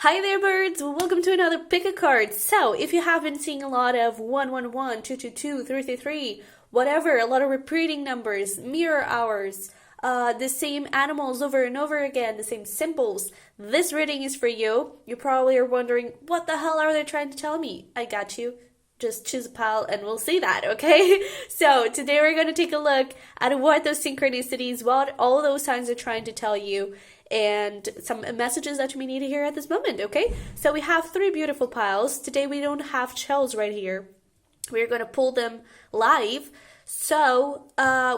Hi there, birds! Welcome to another pick a card. So, if you have been seeing a lot of 111, 222, 333, whatever, a lot of repeating numbers, mirror hours, the same animals over and over again, the same symbols, this reading is for you. You probably are wondering, what the hell are they trying to tell me? I got you. Just choose a pile and we'll see that, okay? So, today we're going to take a look at what those synchronicities, what all those signs are trying to tell you, and some messages that you may need to hear at this moment, okay? So we have three beautiful piles. Today we don't have shells right here. We're going to pull them live. So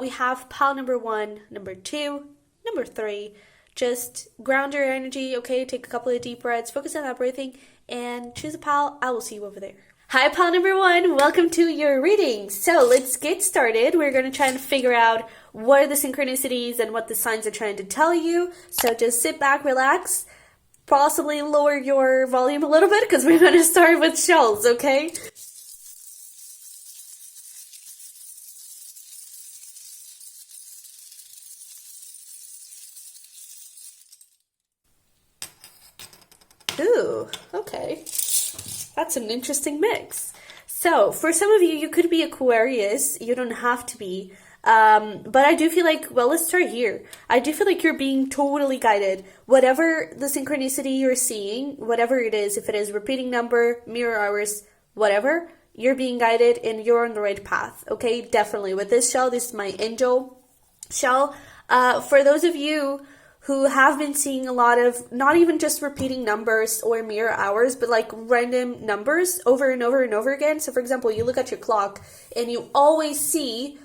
we have pile number 1, number 2, number 3. Just ground your energy, okay? Take a couple of deep breaths, focus on that breathing, and choose a pile. I will see you over there. Hi, pile number 1. Welcome to your reading. So let's get started. We're going to try and figure out what are the synchronicities and what the signs are trying to tell you. So just sit back, relax, possibly lower your volume a little bit because we're going to start with shells, okay? Ooh, okay. That's an interesting mix. So, for some of you, you could be Aquarius. You don't have to be. But I do feel like, well, let's start here. I do feel like you're being totally guided. Whatever the synchronicity you're seeing, whatever it is, if it is repeating number, mirror hours, whatever, you're being guided and you're on the right path. Okay, definitely. With this shell, this is my angel shell. For those of you who have been seeing a lot of not even just repeating numbers or mirror hours, but like random numbers over and over and over again. So for example, you look at your clock and you always see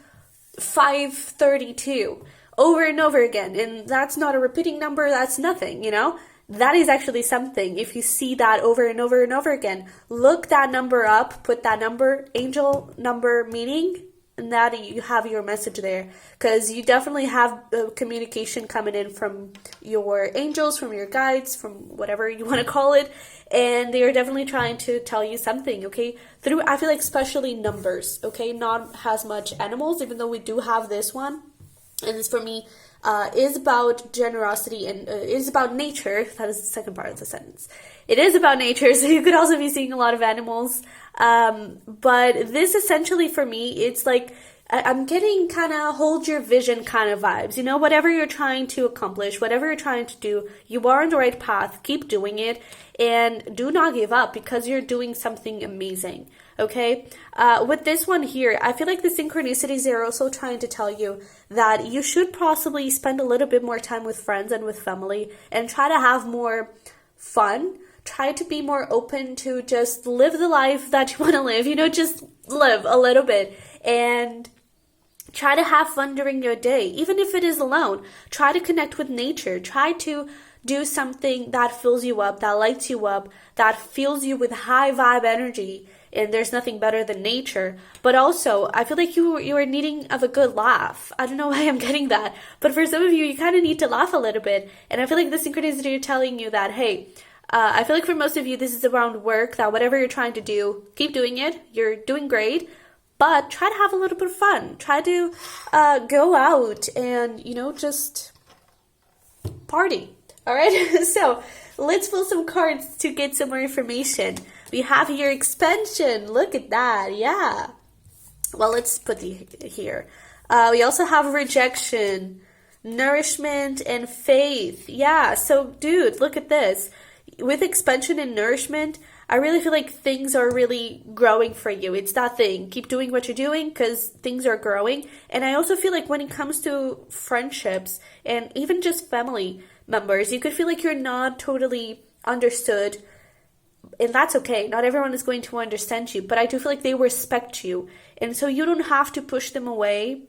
5:32 over and over again. And that's not a repeating number, that's nothing, you know? That is actually something. If you see that over and over and over again, look that number up, put that number, angel number meaning, and that you have your message there, because you definitely have communication coming in from your angels, from your guides, from whatever you want to call it, and they are definitely trying to tell you something, okay? Through, I feel like, especially numbers, okay? Not as much animals, even though we do have this one, and this for me is about generosity and is about nature. That is the second part of the sentence. It is about nature, so you could also be seeing a lot of animals. But this essentially for me, it's like I'm getting kind of hold your vision kind of vibes. You know, whatever you're trying to accomplish, whatever you're trying to do, you are on the right path. Keep doing it and do not give up because you're doing something amazing. Okay, with this one here, I feel like the synchronicities are also trying to tell you that you should possibly spend a little bit more time with friends and with family and try to have more fun. Try to be more open to just live the life that you want to live, you know, just live a little bit and try to have fun during your day, even if it is alone. Try to connect with nature. Try to do something that fills you up, that lights you up, that fills you with high vibe energy. And there's nothing better than nature. But also, I feel like you are needing of a good laugh. I don't know why I'm getting that. But for some of you, you kind of need to laugh a little bit. And I feel like the synchronicity are telling you that, hey, I feel like for most of you, this is around work, that whatever you're trying to do, keep doing it. You're doing great. But try to have a little bit of fun. Try to go out and, you know, just party. All right? So let's pull some cards to get some more information. We have here expansion. Look at that. Yeah. Well, let's put the here. We also have rejection, nourishment, and faith. Yeah. So, dude, look at this. With expansion and nourishment, I really feel like things are really growing for you. It's that thing. Keep doing what you're doing because things are growing. And I also feel like when it comes to friendships and even just family members, you could feel like you're not totally understood. And that's okay. Not everyone is going to understand you, but I do feel like they respect you. And so you don't have to push them away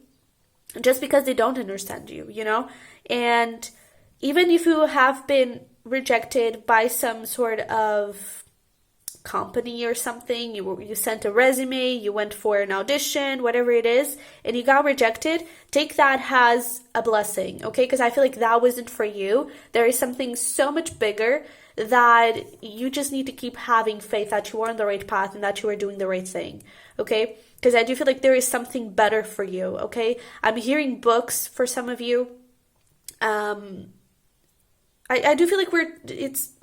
just because they don't understand you, you know? And even if you have been rejected by some sort of company or something, you sent a resume, you went for an audition, whatever it is, and you got rejected, take that as a blessing, okay? Because I feel like that wasn't for you. There is something so much bigger that you just need to keep having faith that you are on the right path and that you are doing the right thing, okay? Because I do feel like there is something better for you, okay? I'm hearing books for some of you. I do feel like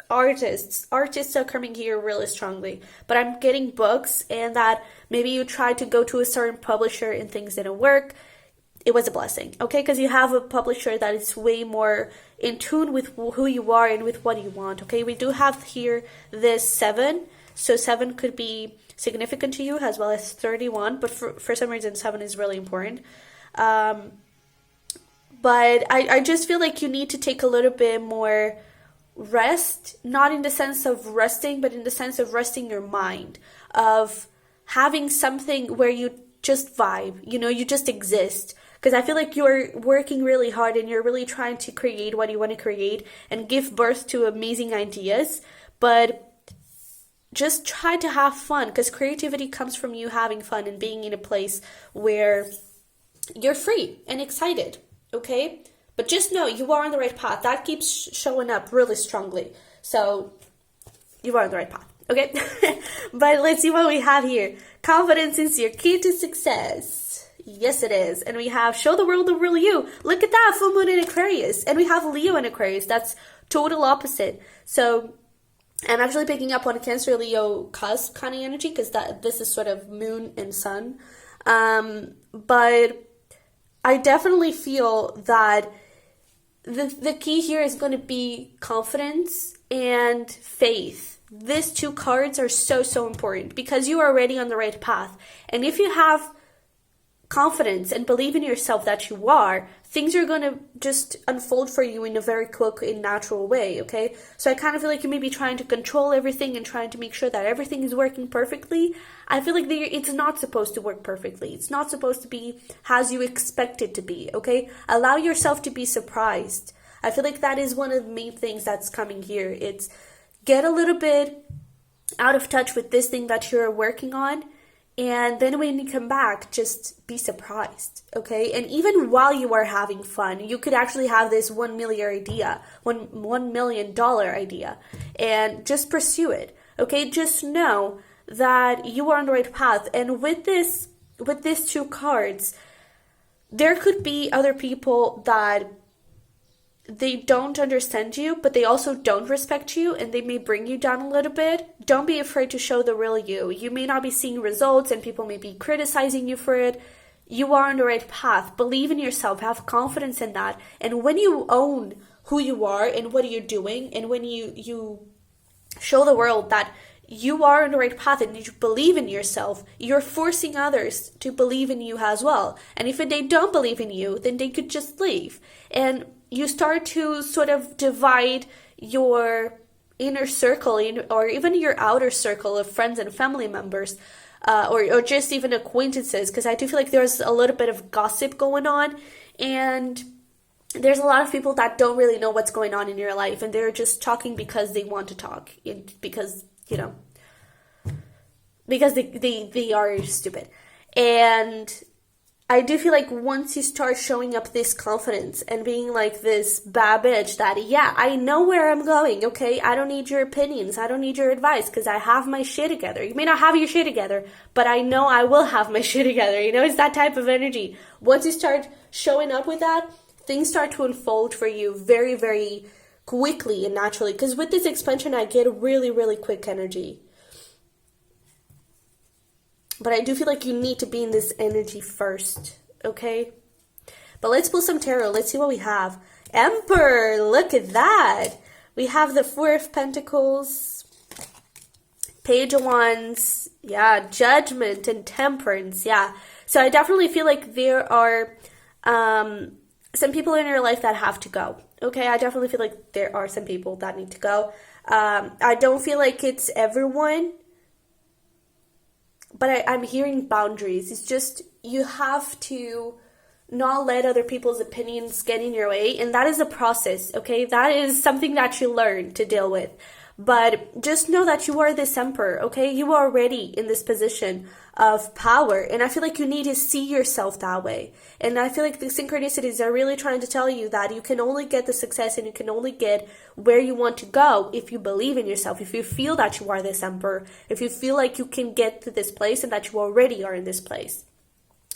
artists are coming here really strongly, but I'm getting books, and that maybe you tried to go to a certain publisher and things didn't work. It was a blessing, okay? Because you have a publisher that is way more in tune with who you are and with what you want, okay? We do have here this 7, so 7 could be significant to you, as well as 31, but for some reason 7 is really important. But I just feel like you need to take a little bit more rest, not in the sense of resting, but in the sense of resting your mind, of having something where you just vibe, you just exist. Because I feel like you're working really hard and you're really trying to create what you want to create and give birth to amazing ideas, but just try to have fun, because creativity comes from you having fun and being in a place where you're free and excited, okay? But just know you are on the right path. That keeps showing up really strongly. So you are on the right path, okay? But let's see what we have here. Confidence is your key to success. Yes, it is. And we have show the world the real you. Look at that, full moon in Aquarius. And we have Leo in Aquarius. That's total opposite. So I'm actually picking up on a Cancer Leo cusp kind of energy, because this is sort of moon and sun. But I definitely feel that the key here is going to be confidence and faith. These two cards are so important, because you are already on the right path. And if you have confidence and believe in yourself that you are, things are going to just unfold for you in a very quick and natural way, okay? So I kind of feel like you may be trying to control everything and trying to make sure that everything is working perfectly. I feel like it's not supposed to work perfectly. It's not supposed to be as you expect it to be, okay? Allow yourself to be surprised. I feel like that is one of the main things that's coming here. It's get a little bit out of touch with this thing that you're working on, and then when you come back, just be surprised, okay? And even while you are having fun, you could actually have this $1 million idea, and just pursue it, okay? Just know that you are on the right path. And with these two cards, there could be other people that they don't understand you, but they also don't respect you, and they may bring you down a little bit. Don't be afraid to show the real you. You may not be seeing results, and people may be criticizing you for it. You are on the right path. Believe in yourself. Have confidence in that. And when you own who you are and what you're doing, and when you show the world that you are on the right path and you believe in yourself, you're forcing others to believe in you as well. And if they don't believe in you, then they could just leave. And you start to sort of divide your inner circle or even your outer circle of friends and family members, or just even acquaintances, because I do feel like there's a little bit of gossip going on, and there's a lot of people that don't really know what's going on in your life, and they're just talking because they want to talk, because they are stupid. And I do feel like once you start showing up this confidence and being like this bad bitch that, yeah, I know where I'm going, okay? I don't need your opinions. I don't need your advice, because I have my shit together. You may not have your shit together, but I know I will have my shit together. It's that type of energy. Once you start showing up with that, things start to unfold for you very, very quickly and naturally. Because with this expansion, I get really, really quick energy. But I do feel like you need to be in this energy first, okay? But let's pull some tarot. Let's see what we have. Emperor, look at that. We have the Four of Pentacles, Page of Wands, yeah, Judgment and Temperance, yeah. So I definitely feel like there are some people in your life that have to go, okay? I definitely feel like there are some people that need to go. I don't feel like it's everyone, but I'm hearing boundaries. It's just you have to not let other people's opinions get in your way. And that is a process, okay? That is something that you learn to deal with. But just know that you are this emperor, okay? You are already in this position of power. And I feel like you need to see yourself that way. And I feel like the synchronicities are really trying to tell you that you can only get the success and you can only get where you want to go if you believe in yourself, if you feel that you are this emperor, if you feel like you can get to this place and that you already are in this place.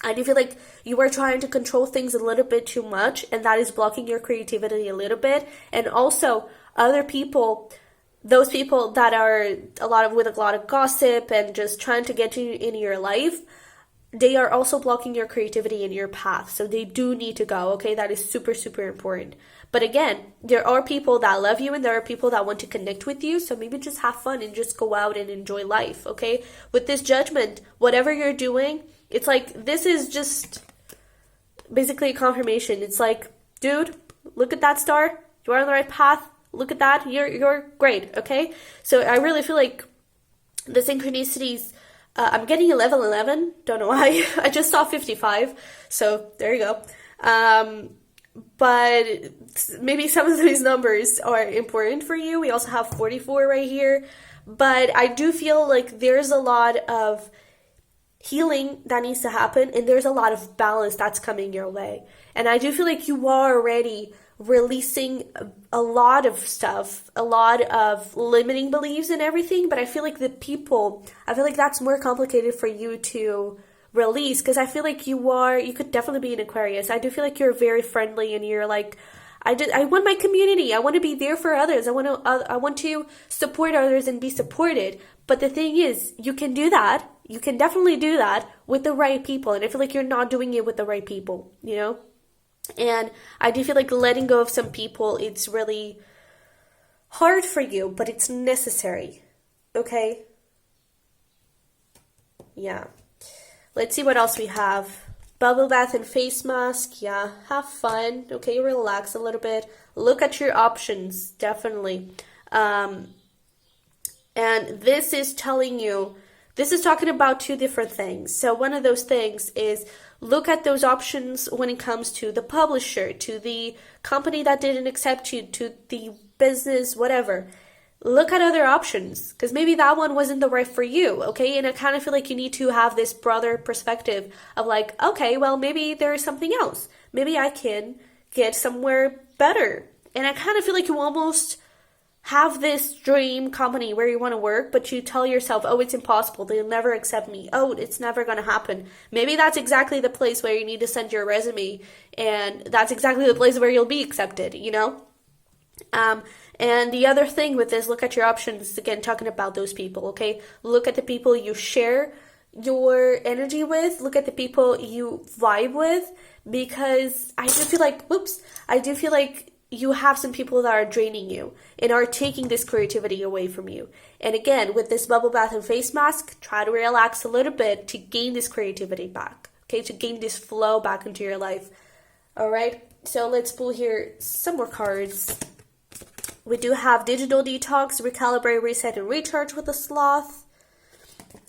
I do feel like you are trying to control things a little bit too much, and that is blocking your creativity a little bit. And also, other people those people that are with a lot of gossip and just trying to get you in your life, they are also blocking your creativity in your path. So they do need to go, okay? That is super, super important. But again, there are people that love you and there are people that want to connect with you. So maybe just have fun and just go out and enjoy life, okay? With this judgment, whatever you're doing, it's like, this is just basically a confirmation. It's like, dude, look at that star. You are on the right path. Look at that. You're great, okay? So I really feel like the synchronicities, I'm getting a level 11. Don't know why. I just saw 55. So there you go. But maybe some of these numbers are important for you. We also have 44 right here. But I do feel like there's a lot of healing that needs to happen, and there's a lot of balance that's coming your way. And I do feel like you are already releasing a lot of stuff, a lot of limiting beliefs and everything, but I feel like I feel like that's more complicated for you to release, because I feel like you could definitely be an Aquarius. I do feel like you're very friendly and you're like, I want my community. I want to be there for others. I want to support others and be supported. But the thing is, you can do that. You can definitely do that with the right people. And I feel like you're not doing it with the right people, you know? And I do feel like letting go of some people, it's really hard for you, but it's necessary. Okay? Yeah. Let's see what else we have. Bubble bath and face mask. Yeah, have fun. Okay, relax a little bit. Look at your options, definitely. And this is talking about two different things. So one of those things is look at those options when it comes to the publisher, to the company that didn't accept you, to the business, whatever. Look at other options, because maybe that one wasn't the right for you, okay? And I kind of feel like you need to have this broader perspective of like, okay, well, maybe there is something else. Maybe I can get somewhere better. And I kind of feel like you almost have this dream company where you want to work, but you tell yourself, oh, it's impossible. They'll never accept me. Oh, it's never going to happen. Maybe that's exactly the place where you need to send your resume, and that's exactly the place where you'll be accepted, you know? And the other thing with this, look at your options, again, talking about those people, okay? Look at the people you share your energy with. Look at the people you vibe with, because I do feel like you have some people that are draining you and are taking this creativity away from you. And again, with this bubble bath and face mask, try to relax a little bit to gain this creativity back, okay? To gain this flow back into your life. All right, so let's pull here some more cards. We do have digital detox, recalibrate, reset, and recharge with the sloth.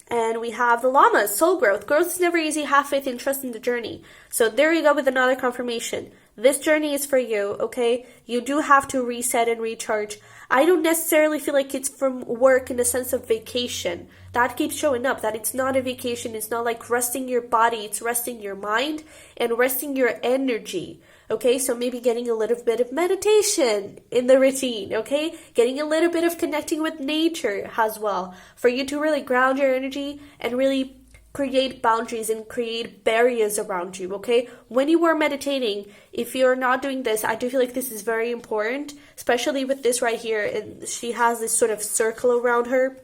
And we have the llama, soul growth. Growth is never easy. Have faith and trust in the journey. So there you go with another confirmation. This journey is for you, okay? You do have to reset and recharge. I don't necessarily feel like it's from work in the sense of vacation. That keeps showing up, that it's not a vacation. It's not like resting your body. It's resting your mind and resting your energy. Okay, so maybe getting a little bit of meditation in the routine, okay? Getting a little bit of connecting with nature as well, for you to really ground your energy and really create boundaries and create barriers around you, okay? When you are meditating, if you're not doing this, I do feel like this is very important, especially with this right here, and she has this sort of circle around her.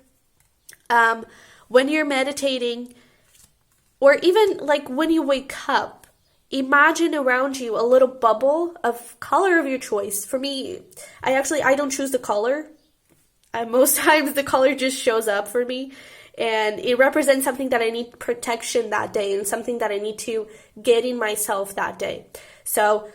When you're meditating, or even like when you wake up, imagine around you a little bubble of color of your choice. For me, I don't choose the color. Most times the color just shows up for me, and it represents something that I need protection that day and something that I need to get in myself that day. So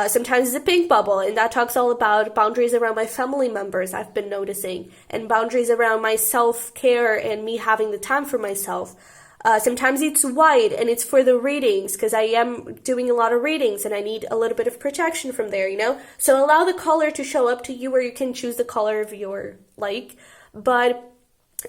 sometimes it's a pink bubble, and that talks all about boundaries around my family members, I've been noticing, and boundaries around my self-care and me having the time for myself. Sometimes it's white, and it's for the readings, because I am doing a lot of readings and I need a little bit of protection from there, you know? So allow the color to show up to you, or you can choose the color of your like. But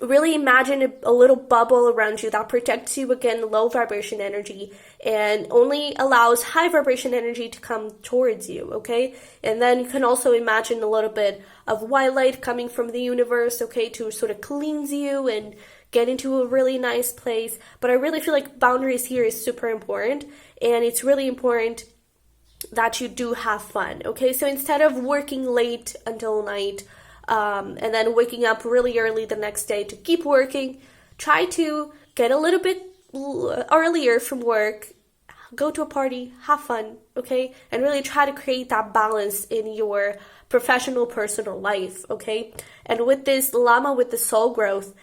really imagine a little bubble around you that protects you against low vibration energy and only allows high vibration energy to come towards you, okay? And then you can also imagine a little bit of white light coming from the universe, okay, to sort of cleanse you and get into a really nice place. But I really feel like boundaries here is super important, and it's really important that you do have fun, okay? So instead of working late until night, and then waking up really early the next day to keep working. Try to get a little bit earlier from work, go to a party, have fun, okay? And really try to create that balance in your professional, personal life, okay? And with this llama, with the soul growth,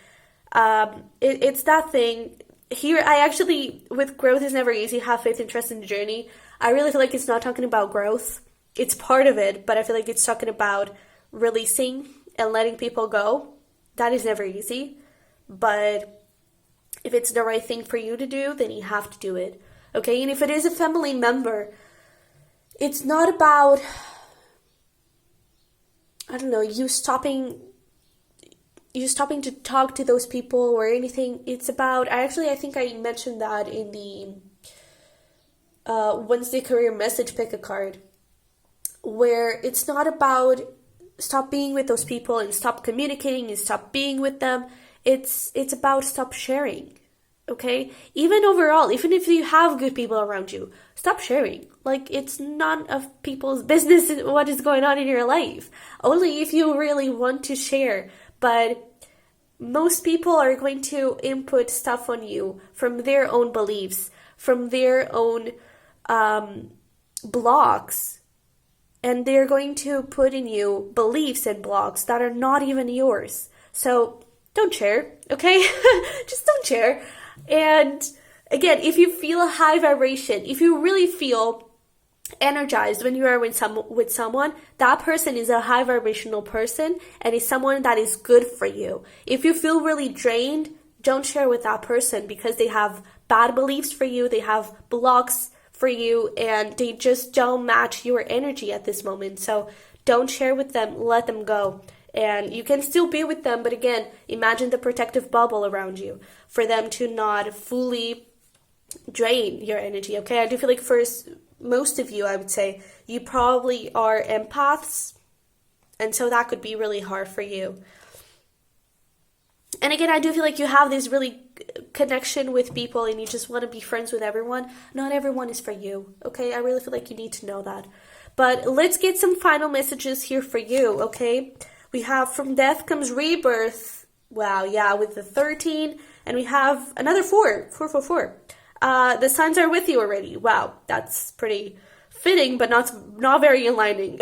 it's that thing. Here, I actually, with growth is never easy, have faith and trust in the journey. I really feel like it's not talking about growth. It's part of it, but I feel like it's talking about releasing and letting people go. That is never easy. But if it's the right thing for you to do, then you have to do it. Okay? And if it is a family member, it's not about, I don't know, you stopping to talk to those people or anything. It's about, I think I mentioned that in the Wednesday career message pick a card, where it's not about stop being with those people and stop communicating and stop being with them. It's about stop sharing, okay? Even overall, even if you have good people around you, stop sharing. Like, it's none of people's business what is going on in your life. Only if you really want to share. But most people are going to input stuff on you from their own beliefs, from their own blocks. And they're going to put in you beliefs and blocks that are not even yours. So don't share, okay? Just don't share. And again, if you feel a high vibration, if you really feel energized when you are with someone, that person is a high vibrational person and is someone that is good for you. If you feel really drained, don't share with that person because they have bad beliefs for you, they have blocks for you, and they just don't match your energy at this moment. So don't share with them, let them go. And you can still be with them, but again, imagine the protective bubble around you for them to not fully drain your energy, okay? I do feel like most of you, I would say, you probably are empaths, and so that could be really hard for you. And again, I do feel like you have this really connection with people and you just want to be friends with everyone. Not everyone is for you, okay? I really feel like you need to know that. But let's get some final messages here for you, okay? We have from death comes rebirth. Wow, yeah, with the 13. And we have another 4. The signs are with you already. Wow, that's pretty fitting, but not very aligning.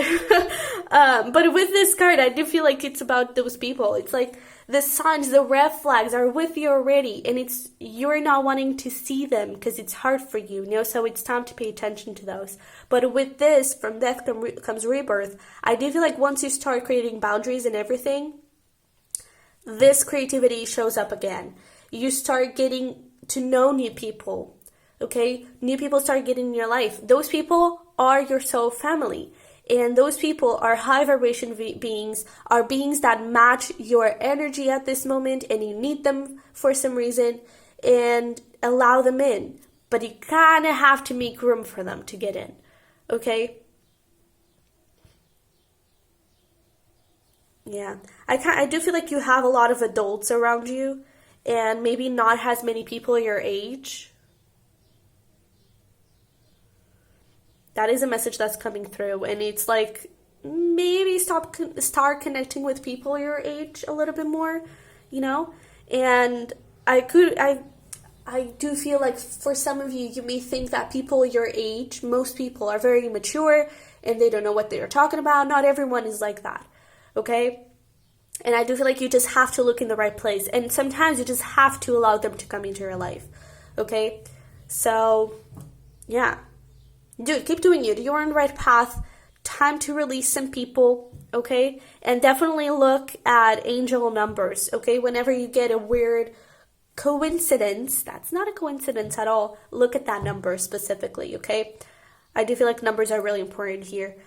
But with this card, I do feel like it's about those people. It's like the signs, the red flags are with you already, and you're not wanting to see them because it's hard for you, you know, so it's time to pay attention to those. But with this, from death comes rebirth, I do feel like once you start creating boundaries and everything, this creativity shows up again. You start getting to know new people, okay? New people start getting in your life. Those people are your soul family. And those people are high vibration beings, are beings that match your energy at this moment, and you need them for some reason, and allow them in. But you kind of have to make room for them to get in, okay? Yeah, I do feel like you have a lot of adults around you, and maybe not as many people your age. That is a message that's coming through, and it's like maybe start connecting with people your age a little bit more, you know. And I do feel like for some of you, you may think that people your age, most people are very mature and they don't know what they're talking about. Not everyone is like that, okay? And I do feel like you just have to look in the right place, and sometimes you just have to allow them to come into your life, okay? So, yeah. Dude, keep doing you. You're on the right path. Time to release some people, okay? And definitely look at angel numbers, okay? Whenever you get a weird coincidence, that's not a coincidence at all, look at that number specifically, okay? I do feel like numbers are really important here.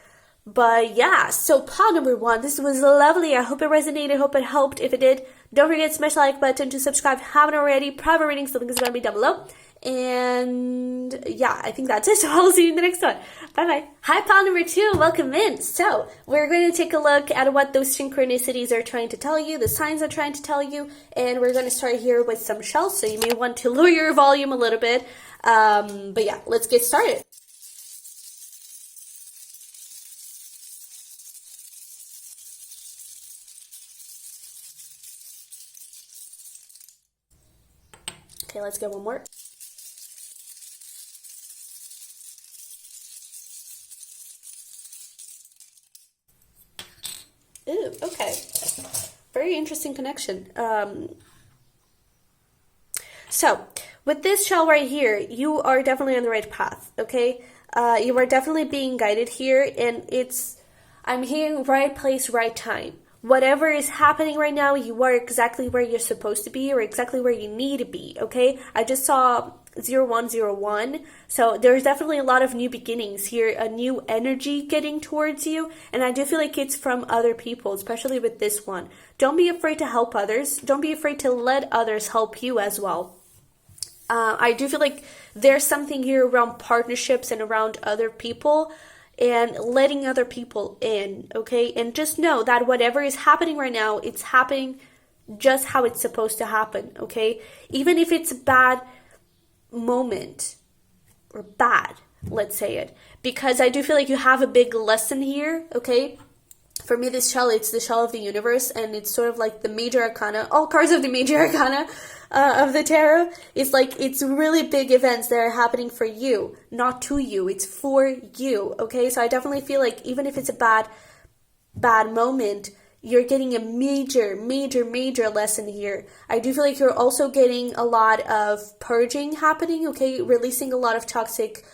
But yeah, so pile number 1, this was lovely. I hope it resonated, hope it helped. If it did, don't forget to smash the like button, to subscribe if you haven't already. Private readings, the link is going to be down below. And yeah, I think that's it. So I'll see you in the next one. Bye bye. Hi, pile number 2. Welcome in. So we're going to take a look at what those synchronicities are trying to tell you, the signs are trying to tell you, and we're going to start here with some shells. So you may want to lower your volume a little bit. But yeah, let's get started. Okay, let's get one more. Ooh, okay. Very interesting connection. So, with this shell right here, you are definitely on the right path, okay? You are definitely being guided here, and I'm hearing right place, right time. Whatever is happening right now, you are exactly where you're supposed to be or exactly where you need to be, okay? I just saw 0101, so there's definitely a lot of new beginnings here, a new energy getting towards you, and I do feel like it's from other people, especially with this one. Don't be afraid to help others. Don't be afraid to let others help you as well. I do feel like there's something here around partnerships and around other people and letting other people in, okay? And just know that whatever is happening right now, it's happening just how it's supposed to happen, okay? Even if it's a bad moment or bad, let's say it, because I do feel like you have a big lesson here, okay? For me, this shell, it's the shell of the universe, and it's sort of like the major arcana, all cards of the major arcana of the tarot. It's like, it's really big events that are happening for you, not to you. It's for you, okay? So I definitely feel like even if it's a bad moment, you're getting a major lesson here. I do feel like you're also getting a lot of purging happening, okay? Releasing a lot of toxic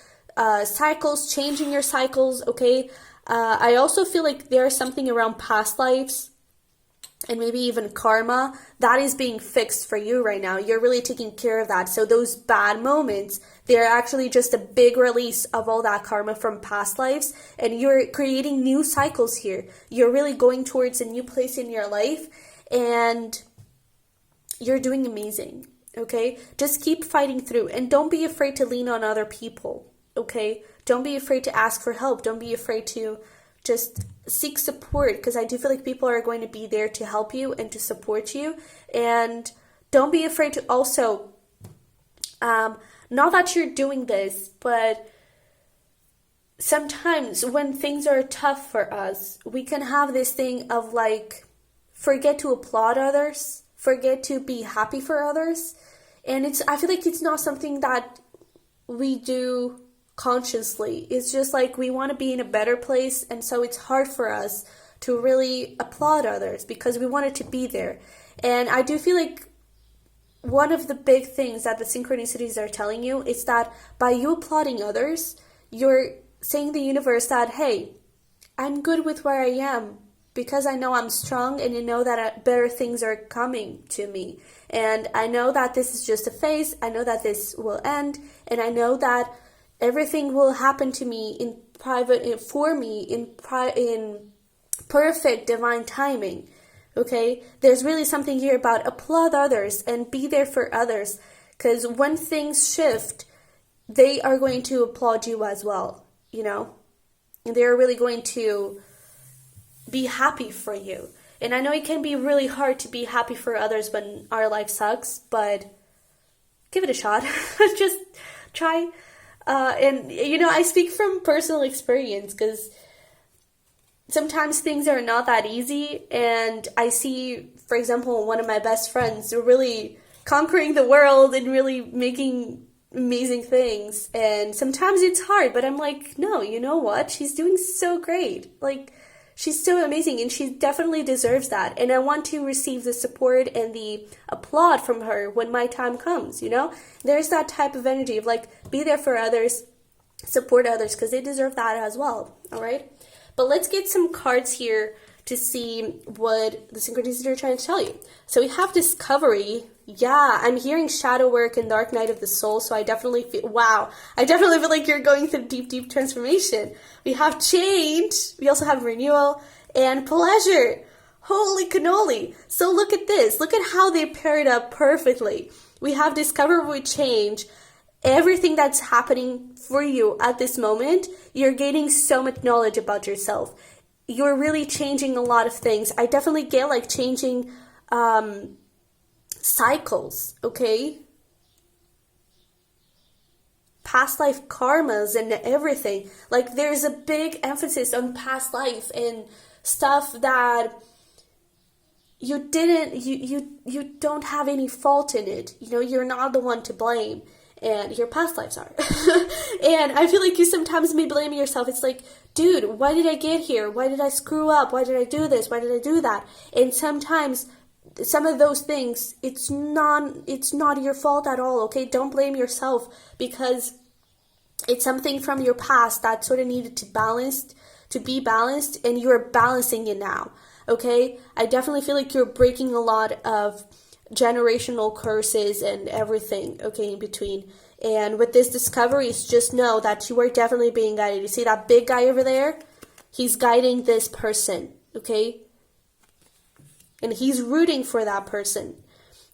cycles, changing your cycles, okay? I also feel like there's something around past lives and maybe even karma that is being fixed for you right now. You're really taking care of that. So those bad moments, they're actually just a big release of all that karma from past lives, and you're creating new cycles here. You're really going towards a new place in your life, and you're doing amazing, okay? Just keep fighting through, and don't be afraid to lean on other people, okay? Don't be afraid to ask for help. Don't be afraid to just seek support, because I do feel like people are going to be there to help you and to support you. And don't be afraid to also, not that you're doing this, but sometimes when things are tough for us, we can have this thing of like, forget to applaud others, forget to be happy for others. And I feel like it's not something that we do consciously. It's just like we want to be in a better place, and so it's hard for us to really applaud others because we want it to be there. And I do feel like one of the big things that the synchronicities are telling you is that by you applauding others, you're saying to the universe that, hey, I'm good with where I am because I know I'm strong, and you know that better things are coming to me. And I know that this is just a phase. I know that this will end, and I know that everything will happen to me in private, for me in perfect divine timing, okay? There's really something here about applaud others and be there for others, because when things shift, they are going to applaud you as well, you know? And they're really going to be happy for you. And I know it can be really hard to be happy for others when our life sucks, but give it a shot. Just try. And, you know, I speak from personal experience because sometimes things are not that easy. And I see, for example, one of my best friends really conquering the world and really making amazing things. And sometimes it's hard, but I'm like, no, you know what? She's doing so great. Like, she's so amazing, and she definitely deserves that. And I want to receive the support and the applaud from her when my time comes, you know? There's that type of energy of like, be there for others, support others, because they deserve that as well, all right? But let's get some cards here to see what the synchronicities are trying to tell you. So we have discovery. Yeah, I'm hearing shadow work and dark night of the soul, so I definitely feel, wow, I definitely feel like you're going through deep transformation. We have change, we also have renewal, and pleasure. Holy cannoli. So look at this. Look at how they paired up perfectly. We have discover with change. Everything that's happening for you at this moment, you're gaining so much knowledge about yourself. You're really changing a lot of things. I definitely get like changing cycles, okay? Past life karmas and everything. Like there's a big emphasis on past life and stuff that you don't have any fault in it. You're not the one to blame, and your past lives are. And I feel like you sometimes may blame yourself. It's like, dude, why did I get here? Why did I screw up? Why did I do this? Why did I do that? And sometimes some of those things, it's not your fault at all, okay? Don't blame yourself, because it's something from your past that sort of needed to be balanced, and you're balancing it now, okay? I definitely feel like you're breaking a lot of generational curses and everything, okay, in between. And with this discoveries, just know that you are definitely being guided. You see that big guy over there? He's guiding this person, okay? And he's rooting for that person.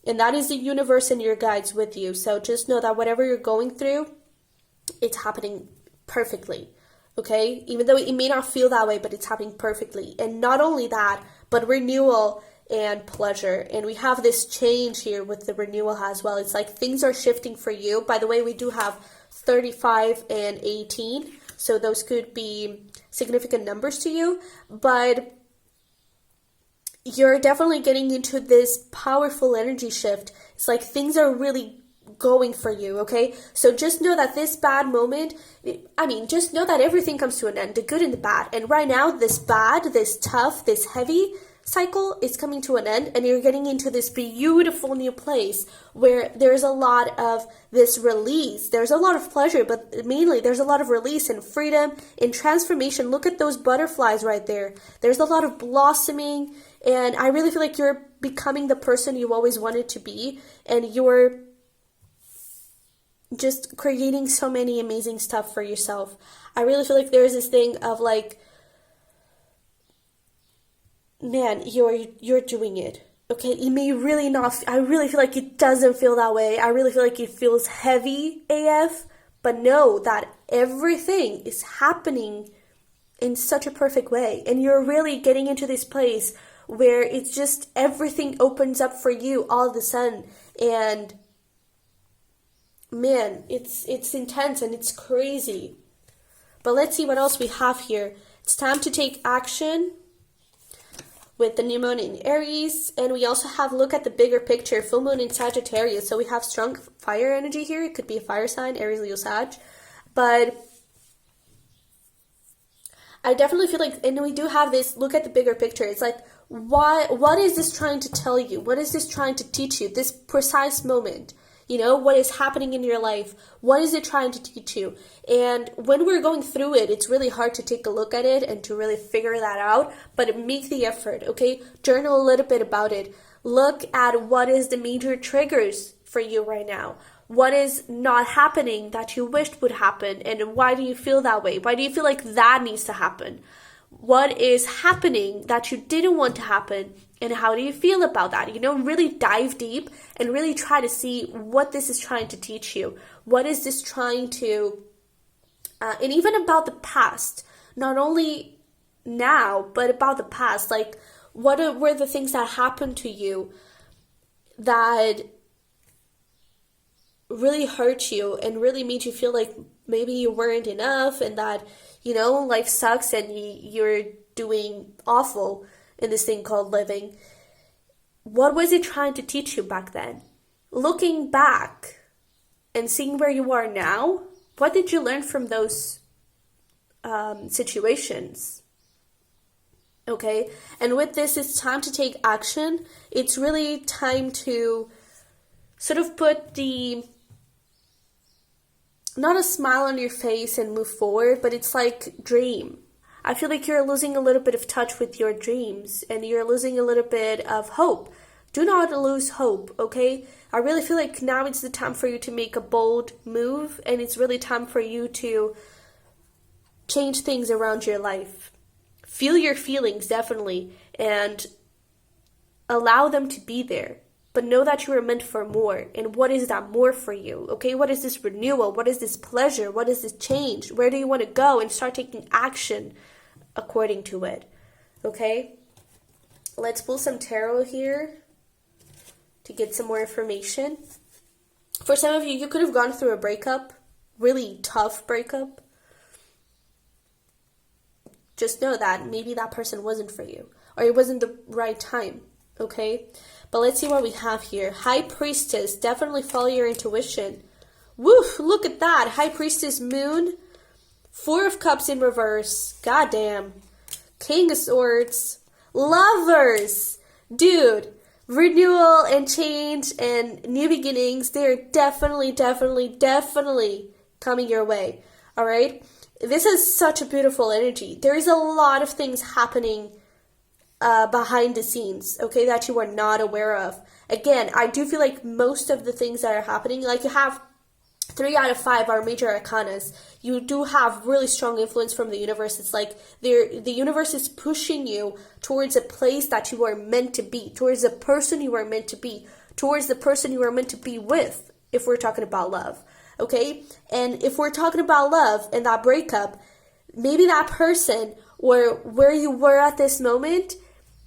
And that is the universe and your guides with you. So just know that whatever you're going through, it's happening perfectly, okay? Even though it may not feel that way, but it's happening perfectly. And not only that, but renewal and pleasure. And we have this change here with the renewal as well. It's like things are shifting for you. By the way, we do have 35 and 18. So those could be significant numbers to you. But you're definitely getting into this powerful energy shift. It's like things are really going for you, okay? So just know that this bad moment, just know that everything comes to an end, the good and the bad. And right now, this bad, this tough, this heavy cycle is coming to an end, and you're getting into this beautiful new place where there's a lot of this release. There's a lot of pleasure, but mainly there's a lot of release and freedom and transformation. Look at those butterflies right there. There's a lot of blossoming, and I really feel like you're becoming the person you always wanted to be, and you're just creating so many amazing stuff for yourself. I really feel like there's this thing of like, man, you're doing it, okay? It may really not, I really feel like it doesn't feel that way. I really feel like it feels heavy AF, but know that everything is happening in such a perfect way, and you're really getting into this place where it's just everything opens up for you all of a sudden, and man, it's intense and it's crazy. But let's see what else we have here. It's time to take action with the new moon in Aries, and we also have look at the bigger picture, full moon in Sagittarius. So we have strong fire energy here. It could be a fire sign, Aries, Leo, Sag. But I definitely feel like, and we do have this look at the bigger picture. It's like, what is this trying to tell you? What is this trying to teach you? This precise moment. What is happening in your life? What is it trying to teach you? And when we're going through it, it's really hard to take a look at it and to really figure that out. But make the effort, okay? Journal a little bit about it. Look at what is the major triggers for you right now. What is not happening that you wished would happen? And why do you feel that way? Why do you feel like that needs to happen? What is happening that you didn't want to happen? And how do you feel about that? Really dive deep and really try to see what this is trying to teach you. What is this trying to, and even about the past, not only now, but about the past. Like, what were the things that happened to you that really hurt you and really made you feel like maybe you weren't enough, and that, life sucks and you're doing awful in this thing called living. What was it trying to teach you back then? Looking back and seeing where you are now, what did you learn from those situations? Okay, and with this, it's time to take action. It's really time to sort of put not a smile on your face and move forward, but it's like dream. I feel like you're losing a little bit of touch with your dreams, and you're losing a little bit of hope. Do not lose hope, okay? I really feel like now it's the time for you to make a bold move, and it's really time for you to change things around your life. Feel your feelings, definitely, and allow them to be there. But know that you are meant for more. And what is that more for you? Okay, what is this renewal? What is this pleasure? What is this change? Where do you want to go? And start taking action according to it. Okay? Let's pull some tarot here to get some more information. For some of you, you could have gone through a breakup, really tough breakup. Just know that maybe that person wasn't for you, or it wasn't the right time. okay? But let's see what we have here. High Priestess, definitely follow your intuition. Woof, look at that. High Priestess, Moon, Four of Cups in reverse. Goddamn. King of Swords, Lovers. Dude, renewal and change and new beginnings, they're definitely coming your way, all right? This is such a beautiful energy. There is a lot of things happening behind the scenes, okay, that you are not aware of. Again, I do feel like most of the things that are happening, like you have 3 out of 5 are major arcanas. You do have really strong influence from the universe. It's like the universe is pushing you towards a place that you are meant to be, towards the person you are meant to be, towards the person you are meant to be with, if we're talking about love, okay? And if we're talking about love and that breakup, maybe that person or where you were at this moment,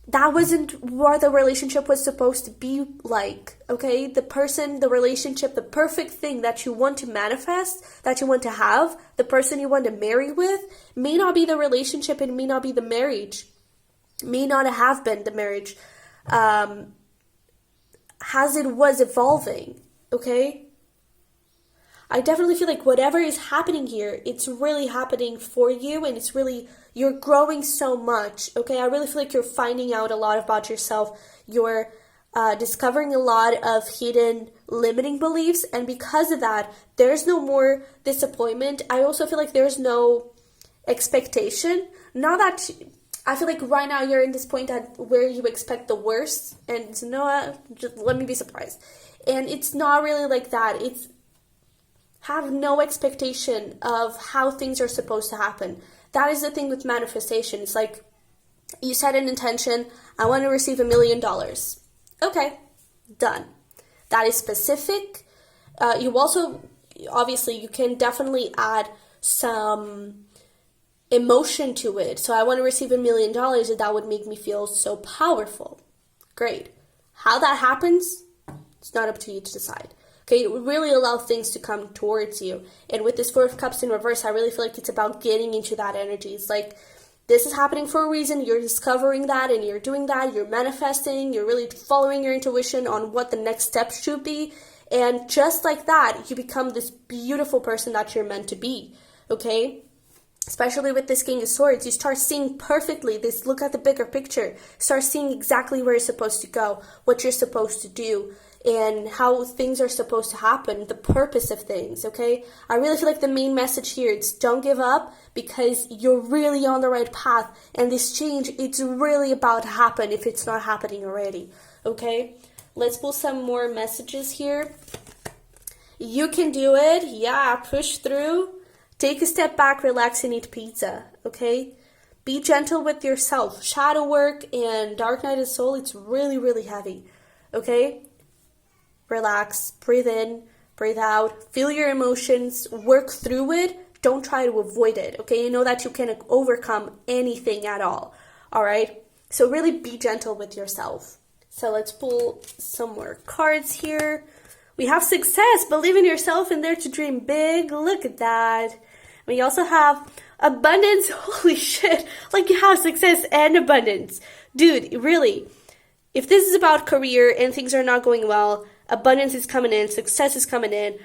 that wasn't what the relationship was supposed to be like, okay? The person, the relationship, the perfect thing that you want to manifest, that you want to have, the person you want to marry with, may not be the relationship and may not be the marriage, may not have been the marriage, as it was evolving, okay? I definitely feel like whatever is happening here, it's really happening for you, and it's really, you're growing so much, okay? I really feel like you're finding out a lot about yourself. You're discovering a lot of hidden limiting beliefs, and because of that, there's no more disappointment. I also feel like there's no expectation. Not that, I feel like right now you're in this point at where you expect the worst, and you know what, just let me be surprised. And it's not really like that. It's have no expectation of how things are supposed to happen. That is the thing with manifestation. It's like you set an intention, I want to receive $1 million. Okay, done. That is specific. You also, obviously, you can definitely add some emotion to it. So I want to receive $1 million, and that would make me feel so powerful. Great. How that happens, it's not up to you to decide. Okay, really allow things to come towards you. And with this Four of Cups in reverse, I really feel like it's about getting into that energy. It's like, this is happening for a reason. You're discovering that and you're doing that. You're manifesting. You're really following your intuition on what the next steps should be. And just like that, you become this beautiful person that you're meant to be. Okay? Especially with this King of Swords, you start seeing perfectly this, look at the bigger picture. Start seeing exactly where you're supposed to go, what you're supposed to do, and how things are supposed to happen, the purpose of things, okay? I really feel like the main message here is don't give up, because you're really on the right path, and this change, it's really about to happen if it's not happening already, okay? Let's pull some more messages here. You can do it. Yeah, push through. Take a step back, relax, and eat pizza, okay? Be gentle with yourself. Shadow work and Dark Night of Soul, it's really heavy, okay? Relax, breathe in, breathe out, feel your emotions, work through it. Don't try to avoid it, okay? You know that you can overcome anything at all right? So really be gentle with yourself. So let's pull some more cards here. We have Success, believe in yourself and dare to dream big. Look at that. We also have Abundance. Holy shit, like you have success and abundance. Dude, really, if this is about career and things are not going well, abundance is coming in, success is coming in,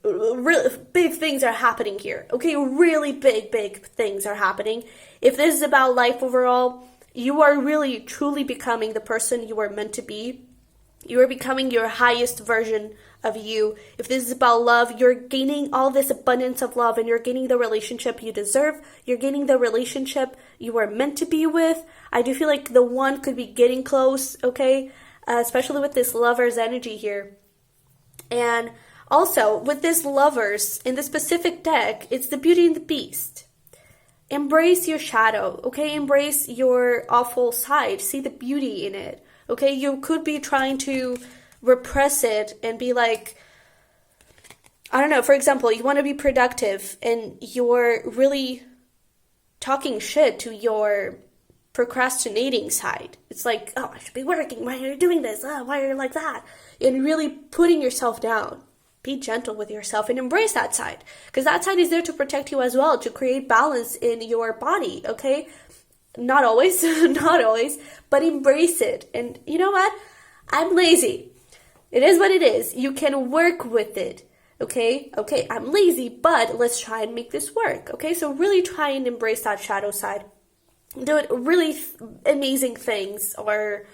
really big things are happening here, okay? Really big things are happening. If this is about life overall, you are really truly becoming the person you are meant to be. You are becoming your highest version of you. If this is about love, you're gaining all this abundance of love, and you're gaining the relationship you deserve. You're gaining the relationship you are meant to be with. I do feel like the one could be getting close, okay? Especially with this Lovers energy here. And also, with this Lovers, in the specific deck, it's the Beauty and the Beast. Embrace your shadow, okay? Embrace your awful side. See the beauty in it, okay? You could be trying to repress it and be like, I don't know, for example, you want to be productive and you're really talking shit to your procrastinating side. It's like, oh, I should be working. Why are you doing this? Oh, why are you like that? And really putting yourself down. Be gentle with yourself and embrace that side. Because that side is there to protect you as well, to create balance in your body, okay? Not always, not always, but embrace it. And you know what? I'm lazy. It is what it is. You can work with it. Okay, I'm lazy, but let's try and make this work. Okay, so really try and embrace that shadow side. Do it really amazing things, or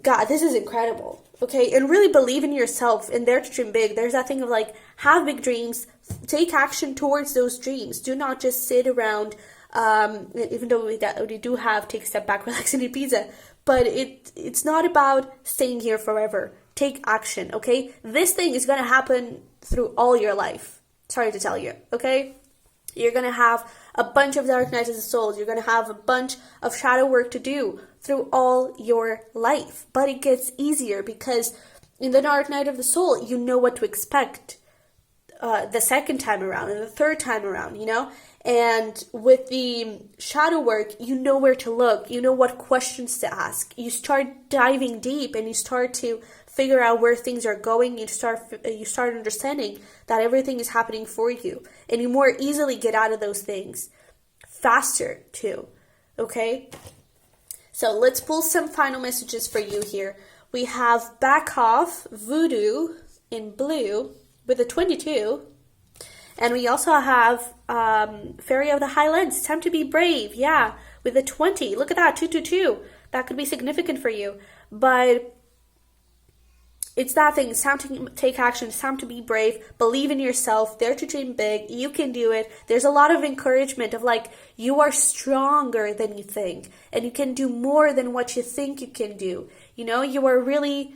God, this is incredible. Okay, and really believe in yourself and dare to dream big. There's that thing of like, have big dreams, take action towards those dreams. Do not just sit around, even though we do have take a step back, relax, and eat pizza. But it's not about staying here forever. Take action, okay? This thing is going to happen through all your life. Sorry to tell you, okay? You're going to have a bunch of dark nights of the soul. You're going to have a bunch of shadow work to do through all your life. But it gets easier because in the dark night of the soul, you know what to expect the second time around and the third time around, you know? And with the shadow work, you know where to look. You know what questions to ask. You start diving deep and you start to figure out where things are going. You start understanding that everything is happening for you. And you more easily get out of those things. Faster, too. Okay? So let's pull some final messages for you here. We have Back Off, Voodoo in blue with a 22. And we also have Fairy of the Highlands, Time to Be Brave, yeah, with a 20. Look at that, 222. That could be significant for you. But it's that thing. It's time to take action. It's time to be brave. Believe in yourself. Dare to dream big. You can do it. There's a lot of encouragement of like, you are stronger than you think. And you can do more than what you think you can do. You know, you are really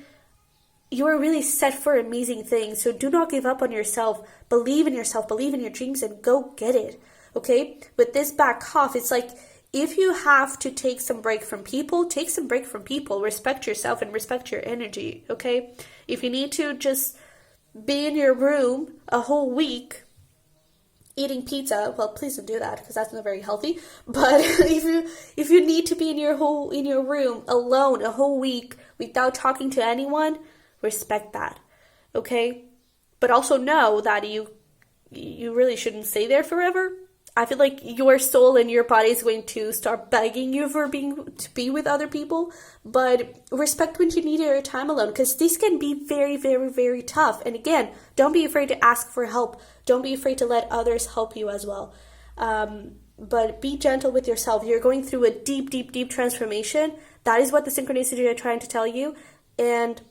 set for amazing things. So do not give up on yourself. Believe in yourself. Believe in your dreams and go get it. Okay? With this Back Off, it's like, if you have to take some break from people, take some break from people. Respect yourself and respect your energy. Okay? If you need to just be in your room a whole week eating pizza, well, please don't do that because that's not very healthy. But if you need to be in your room alone a whole week without talking to anyone, respect that, okay? But also know that you really shouldn't stay there forever. I feel like your soul and your body is going to start begging you to be with other people. But respect when you need your time alone, because this can be very, very, very tough. And again, don't be afraid to ask for help. Don't be afraid to let others help you as well. But be gentle with yourself. You're going through a deep, deep, deep transformation. That is what the synchronicities are trying to tell you. And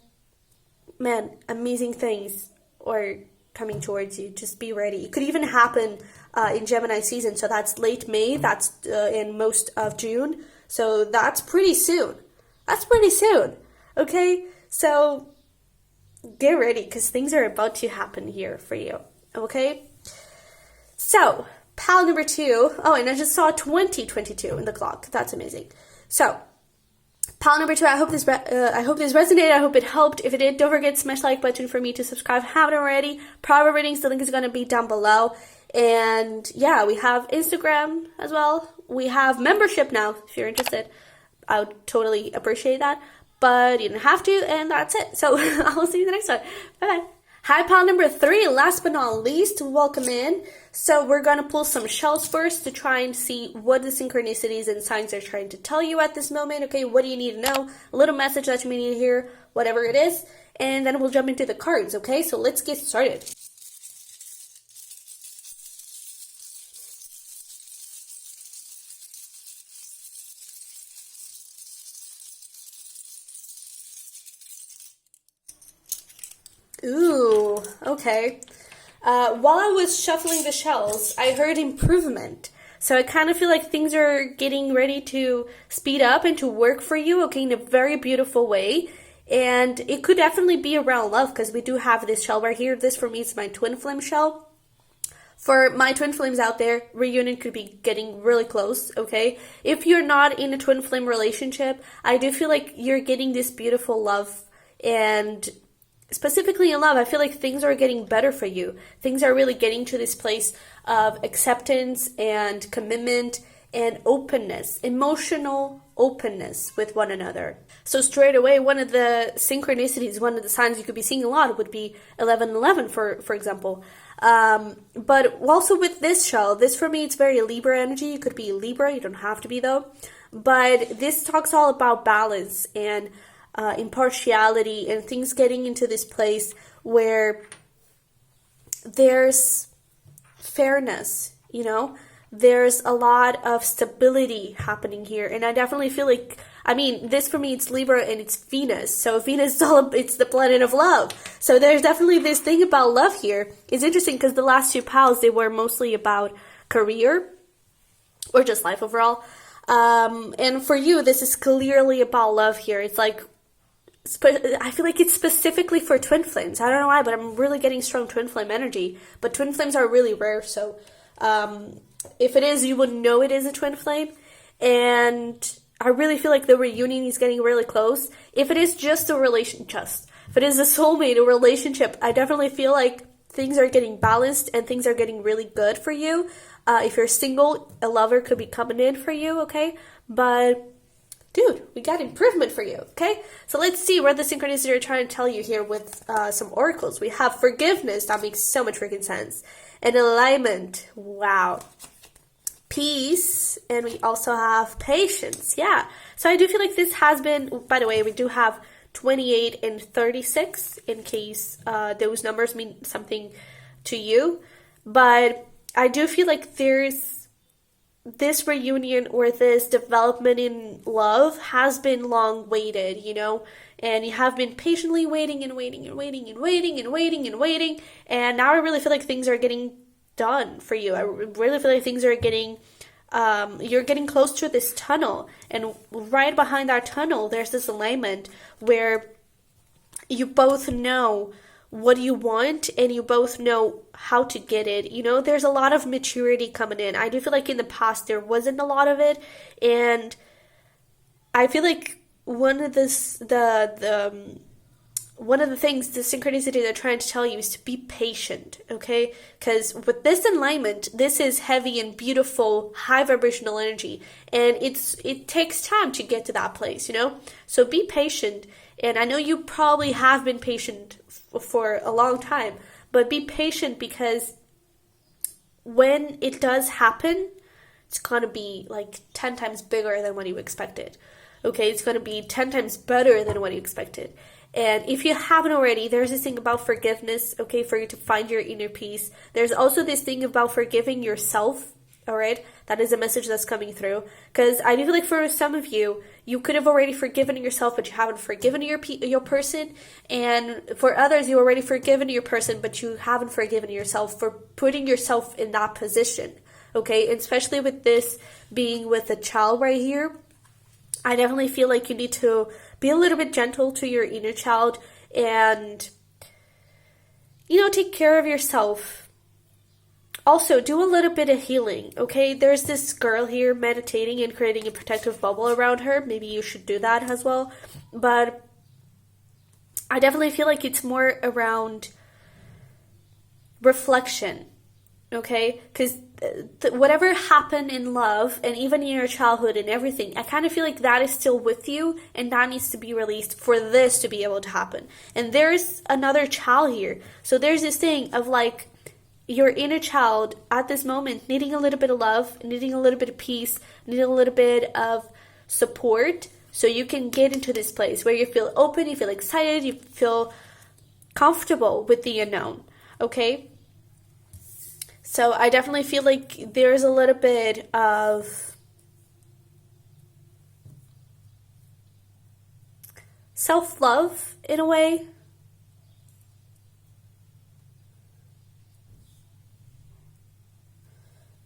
man, amazing things are coming towards you. Just be ready. It could even happen in Gemini season. So that's late May. That's in most of June. So that's pretty soon. Okay? So get ready because things are about to happen here for you. Okay? So, pal number 2. Oh, and I just saw 2022 in the clock. That's amazing. So, pal number 2, I hope this resonated. I hope it helped. If it did, don't forget to smash the like button for me to subscribe. Haven't already. Private readings, the link is going to be down below. And yeah, we have Instagram as well. We have membership now, if you're interested. I would totally appreciate that. But you don't have to, and that's it. So I'll see you in the next one. Bye-bye. Hi, pal number 3. Last but not least, welcome in. So we're going to pull some shells first to try and see what the synchronicities and signs are trying to tell you at this moment. Okay, what do you need to know? A little message that you may need to hear, whatever it is. And then we'll jump into the cards, okay? So let's get started. Ooh, okay. While I was shuffling the shells, I heard improvement. So I kind of feel like things are getting ready to speed up and to work for you, okay, in a very beautiful way. And it could definitely be around love because we do have this shell right here. This for me is my twin flame shell. For my twin flames out there, reunion could be getting really close, okay? If you're not in a twin flame relationship, I do feel like you're getting this beautiful love. And specifically in love, I feel like things are getting better for you. Things are really getting to this place of acceptance and commitment and openness, emotional openness with one another. So straight away, one of the synchronicities, one of the signs you could be seeing a lot would be 1111, for example. But also with this shell, this for me, it's very Libra energy. You could be Libra, you don't have to be though. But this talks all about balance and impartiality and things getting into this place where there's fairness, you know? There's a lot of stability happening here. And I definitely feel like, I mean, this for me, it's Libra and it's Venus. So Venus is it's the planet of love. So there's definitely this thing about love here. It's interesting because the last two pals, they were mostly about career or just life overall. And for you, this is clearly about love here. It's like, I feel like it's specifically for twin flames. I don't know why, but I'm really getting strong twin flame energy. But twin flames are really rare, so if it is, you would know it is a twin flame. And I really feel like the reunion is getting really close. If it is just a relationship, if it is a soulmate, a relationship, I definitely feel like things are getting balanced and things are getting really good for you. If you're single, a lover could be coming in for you, okay? But dude, we got improvement for you, okay? So let's see what the synchronicities are trying to tell you here with some oracles. We have forgiveness. That makes so much freaking sense. And alignment. Wow. Peace. And we also have patience. Yeah. So I do feel like this has been, by the way, we do have 28 and 36 in case those numbers mean something to you. But I do feel like there's this reunion or this development in love has been long waited, you know, and you have been patiently waiting and waiting and waiting and waiting and waiting and waiting, and now I really feel like things are getting done for you. I really feel like things are getting, you're getting close to this tunnel, and right behind that tunnel, there's this alignment where you both know what you want and you both know how to get it. You know, there's a lot of maturity coming in. I do feel like in the past there wasn't a lot of it, and I feel like one of the things the synchronicity they're trying to tell you is to be patient, okay? Because with this alignment, this is heavy and beautiful, high vibrational energy, and it takes time to get to that place, you know? So be patient, and I know you probably have been patient for a long time, but be patient because when it does happen, it's going to be like 10 times bigger than what you expected. Okay, it's going to be 10 times better than what you expected. And if you haven't already, there's this thing about forgiveness, okay, for you to find your inner peace. There's also this thing about forgiving yourself, all right? That is a message that's coming through. Because I do feel like for some of you, you could have already forgiven yourself, but you haven't forgiven your person. And for others, you already forgiven your person, but you haven't forgiven yourself for putting yourself in that position, okay? And especially with this being with a child right here, I definitely feel like you need to be a little bit gentle to your inner child and, you know, take care of yourself. Also, do a little bit of healing, okay? There's this girl here meditating and creating a protective bubble around her. Maybe you should do that as well. But I definitely feel like it's more around reflection, okay? Because whatever happened in love and even in your childhood and everything, I kind of feel like that is still with you and that needs to be released for this to be able to happen. And there's another child here. So there's this thing of like your inner child at this moment needing a little bit of love, needing a little bit of peace, needing a little bit of support so you can get into this place where you feel open, you feel excited, you feel comfortable with the unknown, okay? So I definitely feel like there's a little bit of self-love in a way.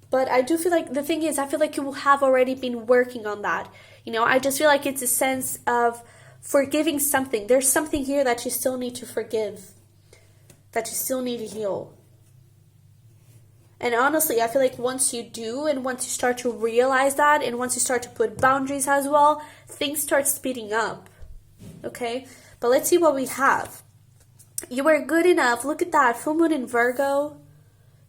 But I do feel like the thing is, I feel like you have already been working on that. You know, I just feel like it's a sense of forgiving something. There's something here that you still need to forgive, that you still need to heal. And honestly, I feel like once you do, and once you start to realize that, and once you start to put boundaries as well, things start speeding up, okay? But let's see what we have. You are good enough. Look at that. Full moon in Virgo.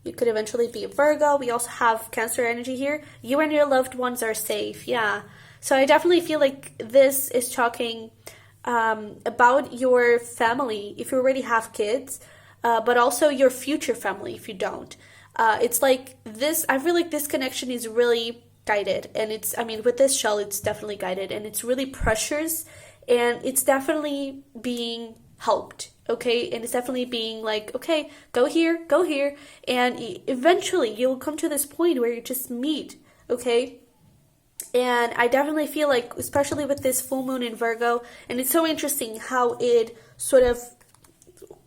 You could eventually be a Virgo. We also have Cancer energy here. You and your loved ones are safe, yeah. So I definitely feel like this is talking about your family if you already have kids, but also your future family if you don't. It's like this, I feel like this connection is really guided, and it's, I mean, with this shell, it's definitely guided, and it's really precious, and it's definitely being helped, okay? And it's definitely being like, okay, go here, and eventually you'll come to this point where you just meet, okay? And I definitely feel like, especially with this full moon in Virgo, and it's so interesting how it sort of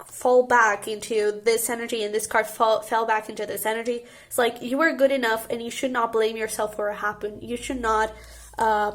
fall back into this energy, and this card fell back into this energy. It's like you were good enough, and you should not blame yourself for what happened. You should not, I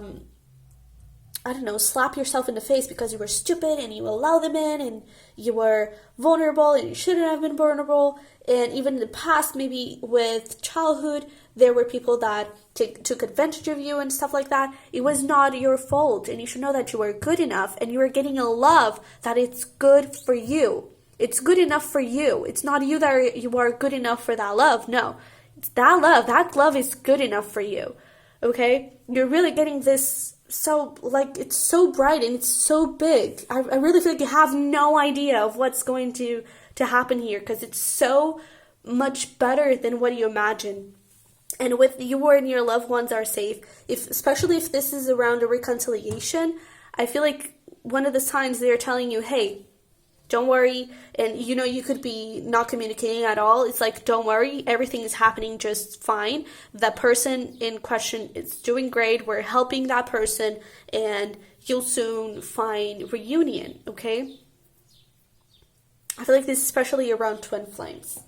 don't know, slap yourself in the face because you were stupid and you allowed them in, and you were vulnerable and you shouldn't have been vulnerable. And even in the past, maybe with childhood, there were people that took advantage of you and stuff like that. It was not your fault, and you should know that you were good enough, and you are getting a love that it's good for you. It's good enough for you. It's not you that you are good enough for that love. No, it's that love. That love is good enough for you. Okay? You're really getting this, so, like, it's so bright and it's so big. I really feel like you have no idea of what's going to happen here, because it's so much better than what you imagine. And with you and your loved ones are safe, especially if this is around a reconciliation, I feel like one of the signs they're telling you, hey, don't worry. And you know, you could be not communicating at all. It's like, don't worry, everything is happening just fine. That person in question is doing great. We're helping that person, and you'll soon find reunion, okay? I feel like this is especially around twin flames.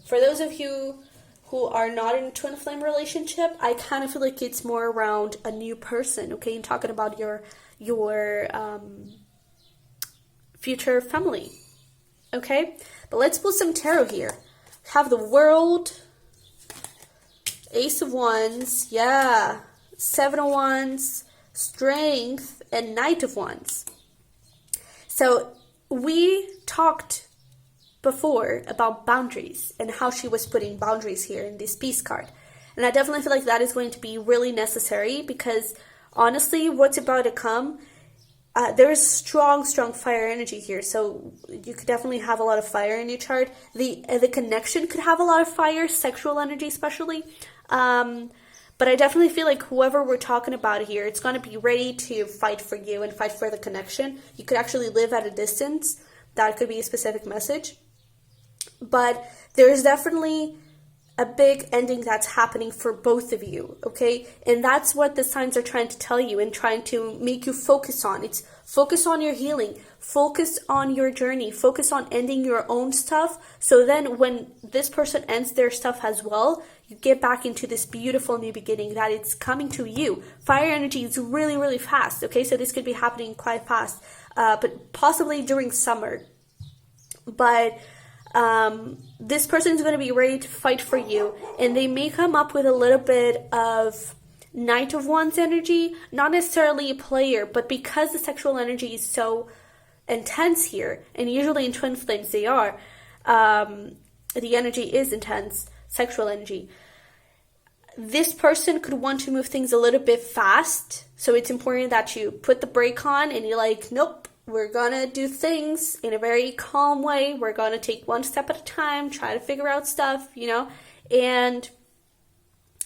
For those of you who are not in a twin flame relationship, I kind of feel like it's more around a new person, okay? And talking about your future family, okay? But let's pull some tarot here. Have the World, Ace of Wands, yeah, Seven of Wands, Strength, and Knight of Wands. So we talked before about boundaries and how she was putting boundaries here in this peace card. And I definitely feel like that is going to be really necessary, because honestly, what's about to come, there is strong fire energy here. So you could definitely have a lot of fire in your chart. The connection could have a lot of fire, sexual energy especially. But I definitely feel like whoever we're talking about here, it's going to be ready to fight for you and fight for the connection. You could actually live at a distance. That could be a specific message. But there's definitely a big ending that's happening for both of you, okay? And that's what the signs are trying to tell you and trying to make you focus on. It's focus on your healing, focus on your journey, focus on ending your own stuff. So then when this person ends their stuff as well, you get back into this beautiful new beginning that it's coming to you. Fire energy is really fast, okay? So this could be happening quite fast, but possibly during summer. But this person is going to be ready to fight for you, and they may come up with a little bit of Knight of Wands energy, not necessarily a player, but because the sexual energy is so intense here, and usually in twin flames they are, the energy is intense, sexual energy. This person could want to move things a little bit fast, so it's important that you put the brake on and you're like, nope, we're gonna do things in a very calm way. We're gonna take one step at a time, try to figure out stuff, you know? And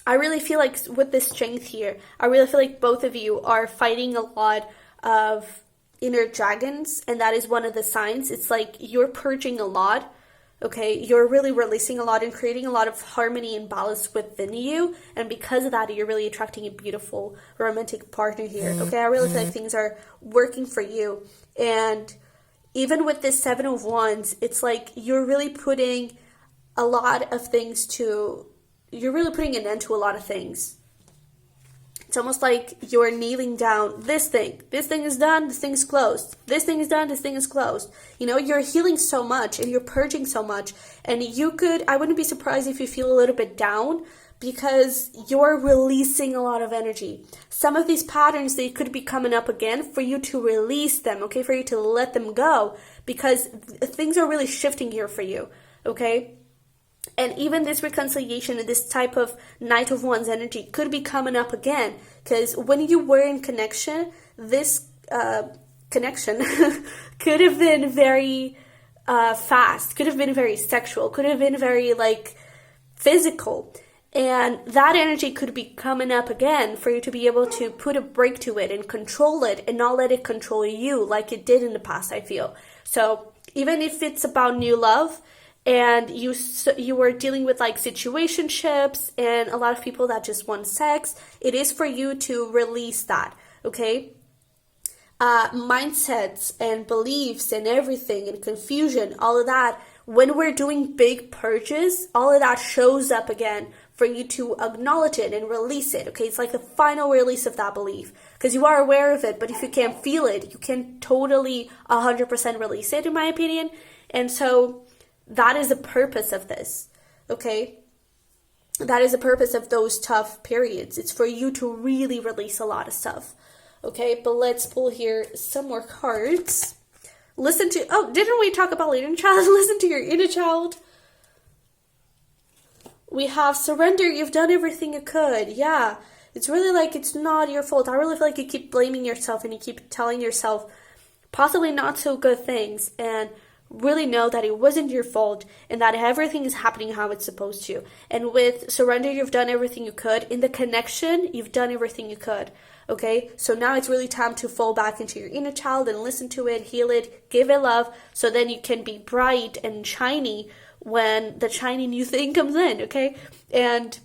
I really feel like with this strength here, I really feel like both of you are fighting a lot of inner dragons, and that is one of the signs. It's like you're purging a lot, okay? You're really releasing a lot and creating a lot of harmony and balance within you, and because of that, you're really attracting a beautiful romantic partner here, okay? I really feel like things are working for you. And even with this Seven of Wands, it's like you're really putting a lot of things you're really putting an end to a lot of things. It's almost like you're nailing down this thing is done, this thing is closed, this thing is done, this thing is closed. You know, you're healing so much and you're purging so much, and I wouldn't be surprised if you feel a little bit down, because you're releasing a lot of energy. Some of these patterns, they could be coming up again for you to release them, okay? For you to let them go, because things are really shifting here for you, okay? And even this reconciliation and this type of Knight of Wands energy could be coming up again. Because when you were in connection, this connection could have been very fast, could have been very sexual, could have been very like physical. And that energy could be coming up again for you to be able to put a break to it and control it and not let it control you like it did in the past, I feel. So even if it's about new love, and you were dealing with like situationships and a lot of people that just want sex, it is for you to release that, okay? Mindsets and beliefs and everything and confusion, all of that, when we're doing big purges, all of that shows up again for you to acknowledge it and release it, okay? It's like the final release of that belief, because you are aware of it, but if you can't feel it, you can totally 100% release it, in my opinion. And so that is the purpose of this, okay? That is the purpose of those tough periods. It's for you to really release a lot of stuff, okay? But let's pull here some more cards. Listen to, oh, didn't we talk about inner child? Listen to your inner child. We have surrender. You've done everything you could. Yeah. It's really like it's not your fault. I really feel like you keep blaming yourself and you keep telling yourself possibly not so good things, and really know that it wasn't your fault and that everything is happening how it's supposed to. And with surrender, you've done everything you could. In the connection, you've done everything you could. Okay, so now it's really time to fall back into your inner child and listen to it, heal it, give it love, so then you can be bright and shiny when the shiny new thing comes in, okay? And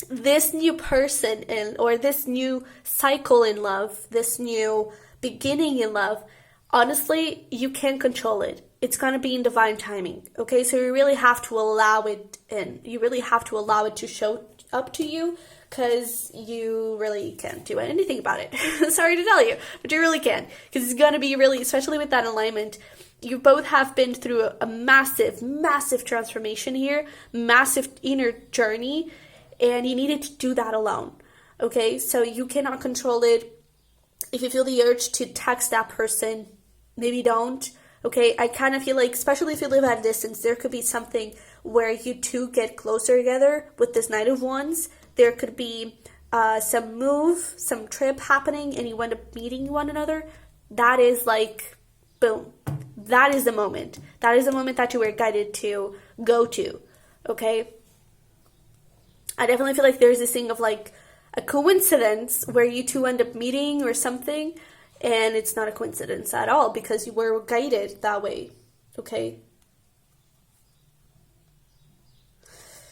this new person or this new cycle in love, this new beginning in love, honestly, you can't control it. It's going to be in divine timing, okay? So you really have to allow it in. You really have to allow it to show up to you, because you really can't do anything about it. Sorry to tell you, but you really can, because it's going to be really, especially with that alignment, you both have been through a massive, massive transformation here, massive inner journey, and you needed to do that alone, okay? So you cannot control it. If you feel the urge to text that person, maybe don't, okay? I kind of feel like, especially if you live at a distance, there could be something where you two get closer together with this Knight of Wands. There could be some move, some trip happening, and you end up meeting one another. That is like, boom. That is the moment. That is the moment that you were guided to go to, okay? I definitely feel like there's this thing of like a coincidence where you two end up meeting or something, and it's not a coincidence at all because you were guided that way, okay?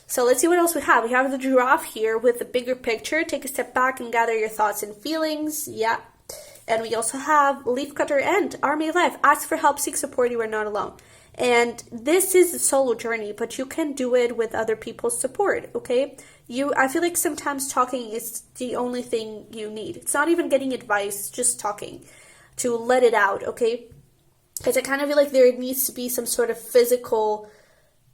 So let's see what else we have. We have the giraffe here with the bigger picture. Take a step back and gather your thoughts and feelings. Yeah. And we also have leafcutter and army of life. Ask for help, seek support. You are not alone. And this is a solo journey, but you can do it with other people's support, okay? I feel like sometimes talking is the only thing you need. It's not even getting advice, just talking to let it out, okay? Because I kind of feel like there needs to be some sort of physical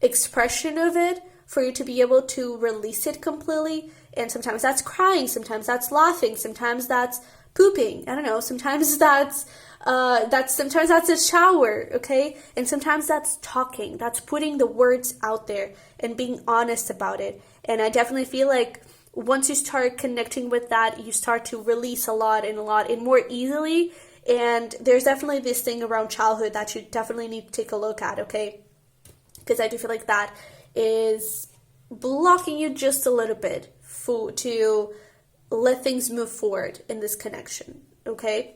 expression of it for you to be able to release it completely. And sometimes that's crying, sometimes that's laughing, sometimes that's pooping. I don't know, sometimes that's a shower, okay? And sometimes that's talking. That's putting the words out there and being honest about it. And I definitely feel like once you start connecting with that, you start to release a lot and more easily. And there's definitely this thing around childhood that you definitely need to take a look at, okay? Because I do feel like that is blocking you just a little bit to let things move forward in this connection, okay?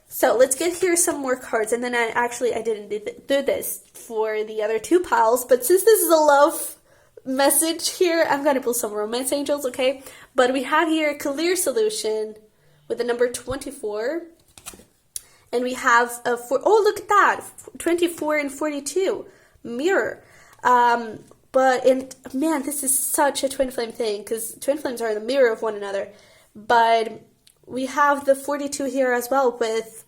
So let's get here some more cards, and then I didn't do this for the other two piles, but since this is a love message here, I'm going to pull some romance angels, okay? But we have here a clear solution with the number 24, and we have look at that, 24 and 42, mirror. Man, this is such a twin flame thing, because twin flames are in the mirror of one another. But we have the 42 here as well with,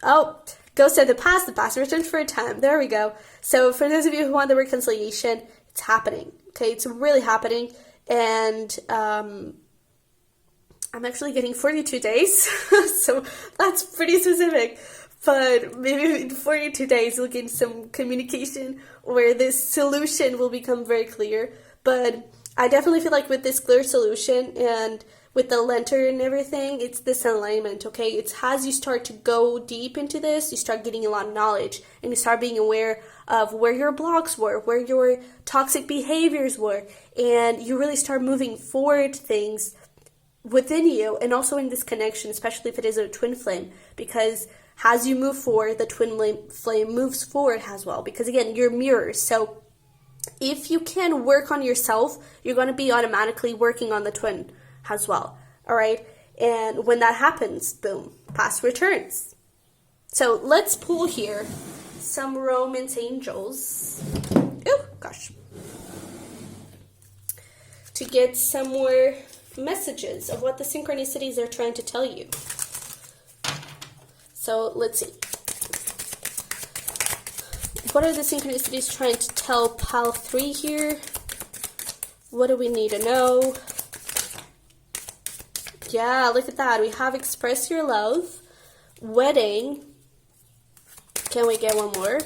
ghost of the past returned for a time. There we go. So for those of you who want the reconciliation, it's happening. Okay, it's really happening. And I'm actually getting 42 days. So that's pretty specific. But maybe in 42 days, we'll get some communication where this solution will become very clear. But I definitely feel like with this clear solution and with the lantern and everything, it's this alignment, okay? It's as you start to go deep into this, you start getting a lot of knowledge and you start being aware of where your blocks were, where your toxic behaviors were, and you really start moving forward things within you and also in this connection, especially if it is a twin flame, because as you move forward, the twin flame moves forward as well, because again, you're mirrors. So if you can work on yourself, you're going to be automatically working on the twin as well. All right. And when that happens, boom, past returns. So let's pull here some romance angels. Oh, gosh. To get some more messages of what the synchronicities are trying to tell you. So let's see. What are the synchronicities trying to tell pile 3 here? What do we need to know? Yeah, look at that. We have express your love, wedding. Can we get one more?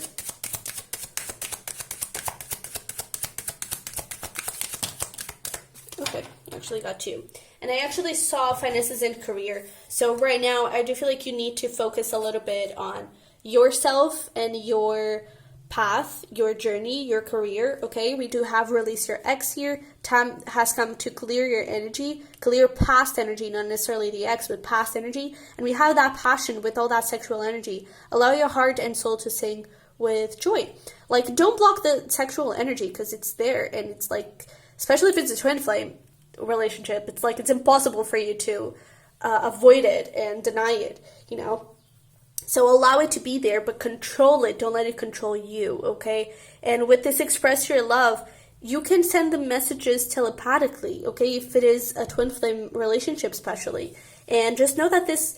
Okay, actually got 2. And I actually saw finances and career. So right now, I do feel like you need to focus a little bit on yourself and your path, your journey, your career, okay? We do have release your ex here. Time has come to clear your energy, clear past energy, not necessarily the ex, but past energy. And we have that passion with all that sexual energy. Allow your heart and soul to sing with joy. Like, don't block the sexual energy because it's there. And it's like, especially if it's a twin flame relationship, it's like it's impossible for you to avoid it and deny it, you know? So allow it to be there, but control it. Don't let it control you, okay? And with this express your love, you can send the messages telepathically, okay? If it is a twin flame relationship especially. And just know that this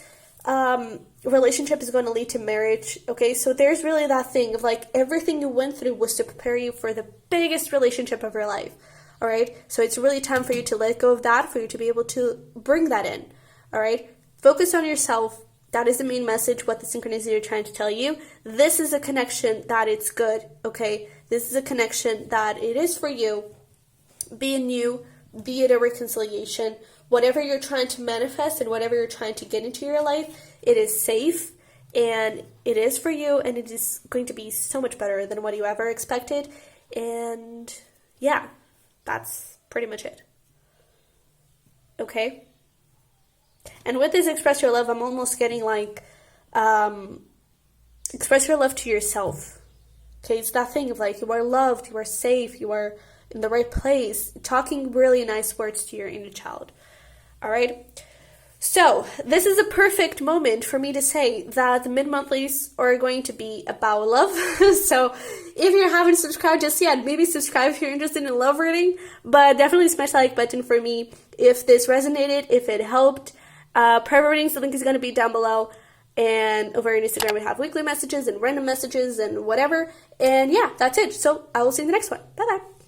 relationship is going to lead to marriage, okay? So there's really that thing of like everything you went through was to prepare you for the biggest relationship of your life, all right? So it's really time for you to let go of that, for you to be able to bring that in, all right? Focus on yourself. That is the main message, what the synchronicity are trying to tell you. This is a connection that it's good, okay? This is a connection that it is for you. Be in you, be it a reconciliation. Whatever you're trying to manifest and whatever you're trying to get into your life, it is safe and it is for you and it is going to be so much better than what you ever expected. And yeah, that's pretty much it. Okay? And with this express your love, I'm almost getting like, express your love to yourself. Okay, it's that thing of like, you are loved, you are safe, you are in the right place. Talking really nice words to your inner child. All right? So, this is a perfect moment for me to say that the mid-monthlies are going to be about love. So, if you haven't subscribed just yet, maybe subscribe if you're interested in love reading. But definitely smash the like button for me if this resonated, if it helped. Private readings, the link is going to be down below, and over on Instagram we have weekly messages and random messages and whatever, and yeah, that's it. So I will see you in the next one. Bye bye.